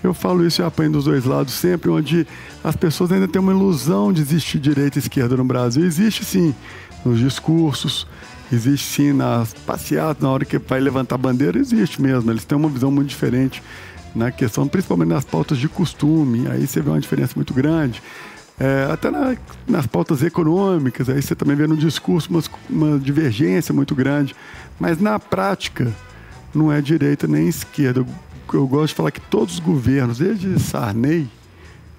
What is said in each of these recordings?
Eu falo isso e apanho dos dois lados sempre, onde as pessoas ainda têm uma ilusão de existir direita e esquerda no Brasil. Existe sim nos discursos, existe sim nas passeatas, na hora que vai levantar a bandeira, existe mesmo. Eles têm uma visão muito diferente na questão, principalmente nas pautas de costume. Aí você vê uma diferença muito grande. Até nas pautas econômicas, aí você também vê no discurso uma divergência muito grande. Mas na prática, não é direita nem esquerda. Eu gosto de falar que todos os governos, desde Sarney,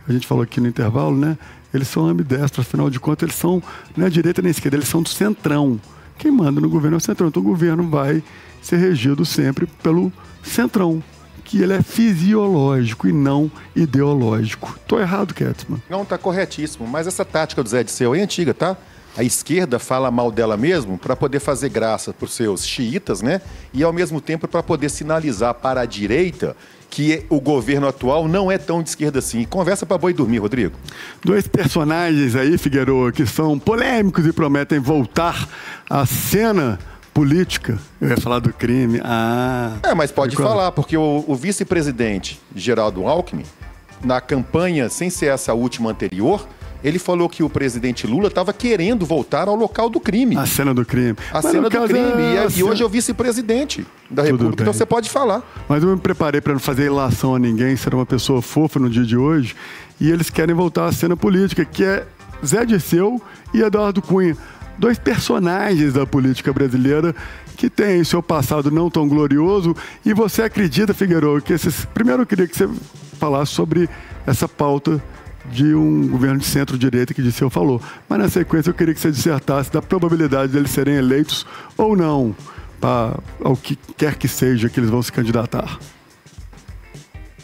a gente falou aqui no intervalo, né? Eles são ambidestros, afinal de contas, eles são, não é direita nem esquerda, eles são do centrão. Quem manda no governo é o centrão. Então o governo vai ser regido sempre pelo centrão, que ele é fisiológico e não ideológico. Tô errado, Kettmann? Não, tá corretíssimo. Mas essa tática do Zé Dirceu é antiga, tá? A esquerda fala mal dela mesmo para poder fazer graça para os seus xiitas, né? E ao mesmo tempo para poder sinalizar para a direita que o governo atual não é tão de esquerda assim. Conversa para boi dormir, Rodrigo. Dois personagens aí, Figueiredo, que são polêmicos e prometem voltar à cena política. Eu ia falar do crime. Mas pode falar, porque o vice-presidente Geraldo Alckmin, na campanha, sem ser essa última anterior, ele falou que o presidente Lula estava querendo voltar ao local do crime. A cena do crime. A cena do crime. E hoje é o vice-presidente da República, então você pode falar. Mas eu me preparei para não fazer ilação a ninguém, ser uma pessoa fofa no dia de hoje. E eles querem voltar à cena política, que é Zé Dirceu e Eduardo Cunha. Dois personagens da política brasileira que têm seu passado não tão glorioso. E você acredita, Figueiredo, que primeiro eu queria que você falasse sobre essa pauta de um governo de centro-direita que Dirceu falou. Mas na sequência eu queria que você dissertasse da probabilidade deles serem eleitos ou não, ao que quer que seja que eles vão se candidatar.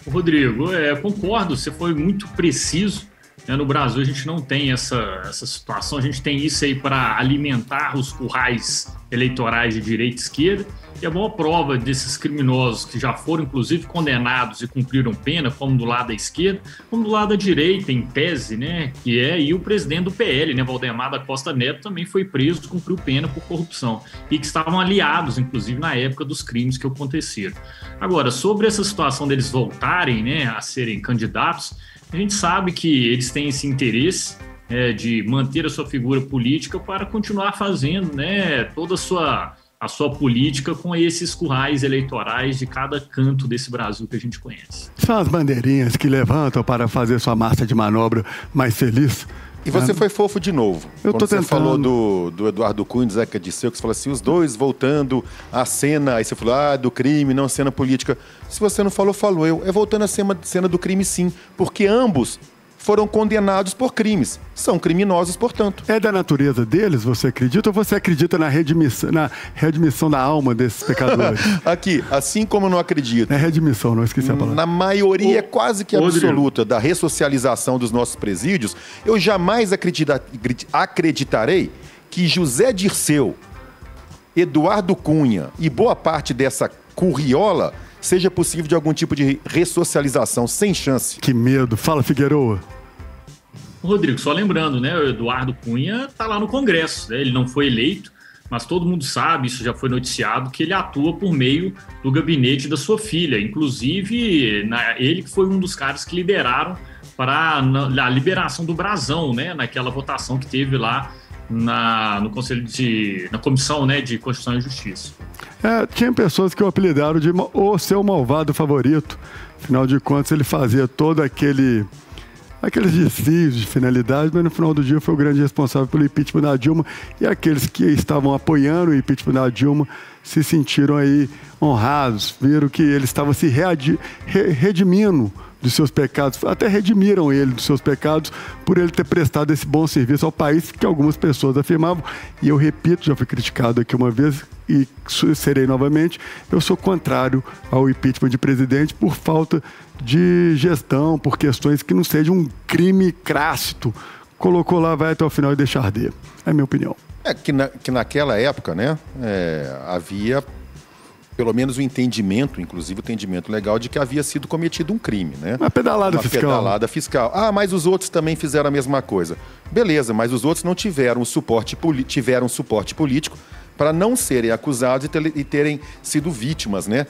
Rodrigo, concordo, você foi muito preciso. No Brasil a gente não tem essa situação, a gente tem isso aí para alimentar os currais eleitorais de direita e esquerda, e a boa prova desses criminosos que já foram inclusive condenados e cumpriram pena, como do lado da esquerda, como do lado da direita, em tese, né, e o presidente do PL, né, Valdemar da Costa Neto, também foi preso e cumpriu pena por corrupção, e que estavam aliados, inclusive, na época dos crimes que aconteceram. Agora, sobre essa situação deles voltarem, né, a serem candidatos, a gente sabe que eles têm esse interesse de manter a sua figura política para continuar fazendo, né, toda a sua política com esses currais eleitorais de cada canto desse Brasil que a gente conhece. São as bandeirinhas que levantam para fazer sua massa de manobra mais feliz. E você foi fofo de novo. Quando você falou do Eduardo Cunha, do Zé Dirceu, que você falou assim, os dois voltando à cena, aí você falou, do crime, não cena política. Se você não falou, falou eu. É voltando à cena do crime, sim, porque ambos foram condenados por crimes. São criminosos, portanto. É da natureza deles, você acredita? Ou você acredita na redimissão da alma desses pecadores? Aqui, assim como eu não acredito. É redimissão, não esqueci a palavra. Na maioria quase que absoluta da ressocialização dos nossos presídios, eu jamais acreditarei que José Dirceu, Eduardo Cunha e boa parte dessa curriola seja possível de algum tipo de ressocialização, sem chance. Que medo. Fala, Figueiredo. Rodrigo, só lembrando, né, o Eduardo Cunha está lá no Congresso, né, ele não foi eleito, mas todo mundo sabe, isso já foi noticiado, que ele atua por meio do gabinete da sua filha, inclusive ele que foi um dos caras que lideraram para a liberação do brasão, né, naquela votação que teve lá no Conselho na Comissão, né, de Constituição e Justiça. Tinha pessoas que o apelidaram de o seu malvado favorito. Afinal de contas, ele fazia todo aqueles desvios de finalidade, mas no final do dia foi o grande responsável pelo impeachment da Dilma, e aqueles que estavam apoiando o impeachment da Dilma se sentiram aí honrados, viram que ele estava se redimindo dos seus pecados, até redimiram ele dos seus pecados por ele ter prestado esse bom serviço ao país que algumas pessoas afirmavam, e eu repito, já fui criticado aqui uma vez e serei novamente, eu sou contrário ao impeachment de presidente por falta de gestão, por questões que não sejam um crime crasso. Colocou lá, vai até o final e deixa arder. É a minha opinião. Que naquela época, né, havia pelo menos o entendimento, inclusive o entendimento legal, de que havia sido cometido um crime, né? Uma pedalada fiscal. Uma pedalada fiscal. Mas os outros também fizeram a mesma coisa. Beleza, mas os outros não tiveram suporte político para não serem acusados e terem sido vítimas, né?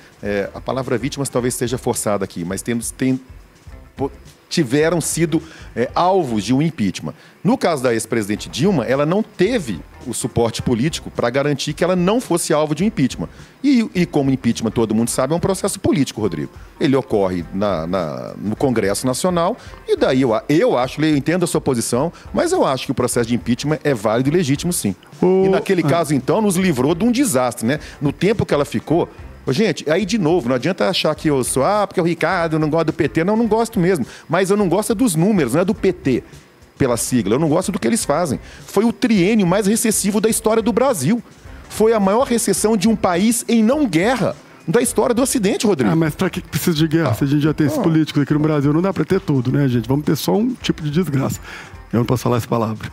A palavra vítimas talvez seja forçada aqui, mas tiveram sido alvos de um impeachment. No caso da ex-presidente Dilma, ela não teve o suporte político para garantir que ela não fosse alvo de um impeachment. E como impeachment, todo mundo sabe, é um processo político, Rodrigo. Ele ocorre no Congresso Nacional, e daí eu entendo a sua posição, mas eu acho que o processo de impeachment é válido e legítimo, sim. E naquele caso, então, nos livrou de um desastre, né? No tempo que ela ficou... Gente, aí de novo, não adianta achar que eu sou, porque o Ricardo não gosta do PT. Não gosto mesmo. Mas eu não gosto dos números, não é do PT, pela sigla. Eu não gosto do que eles fazem. Foi o triênio mais recessivo da história do Brasil. Foi a maior recessão de um país em não guerra da história do Ocidente, Rodrigo. Mas pra que precisa de guerra? Se a gente já tem esses políticos aqui no Brasil, não dá pra ter tudo, né, gente? Vamos ter só um tipo de desgraça. Eu não posso falar essa palavra.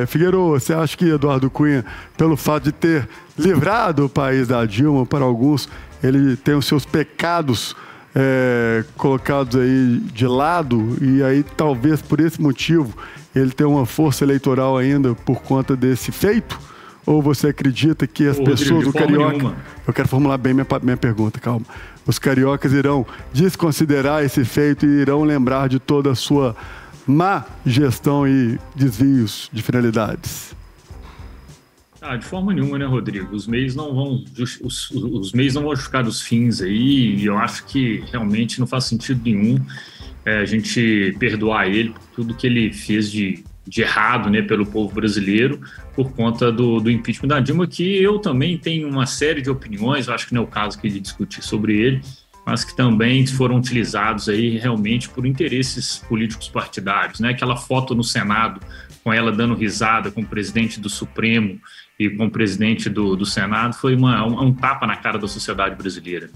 Figueiredo, você acha que Eduardo Cunha, pelo fato de ter livrado o país da Dilma, para alguns, ele tem os seus pecados colocados aí de lado, e aí talvez por esse motivo ele tenha uma força eleitoral ainda por conta desse feito? Ou você acredita que as pessoas, o carioca... Eu quero formular bem minha pergunta, calma. Os cariocas irão desconsiderar esse feito e irão lembrar de toda a sua má gestão e desvios de finalidades? De forma nenhuma, né, Rodrigo? Os meios não vão justificar os fins aí, e eu acho que realmente não faz sentido nenhum a gente perdoar ele por tudo que ele fez de errado, né, pelo povo brasileiro, por conta do impeachment da Dilma, que eu também tenho uma série de opiniões, eu acho que não é o caso que ele discutir sobre ele, mas que também foram utilizados aí realmente por interesses políticos partidários, né? Aquela foto no Senado com ela dando risada com o presidente do Supremo e com o presidente do Senado foi um tapa na cara da sociedade brasileira.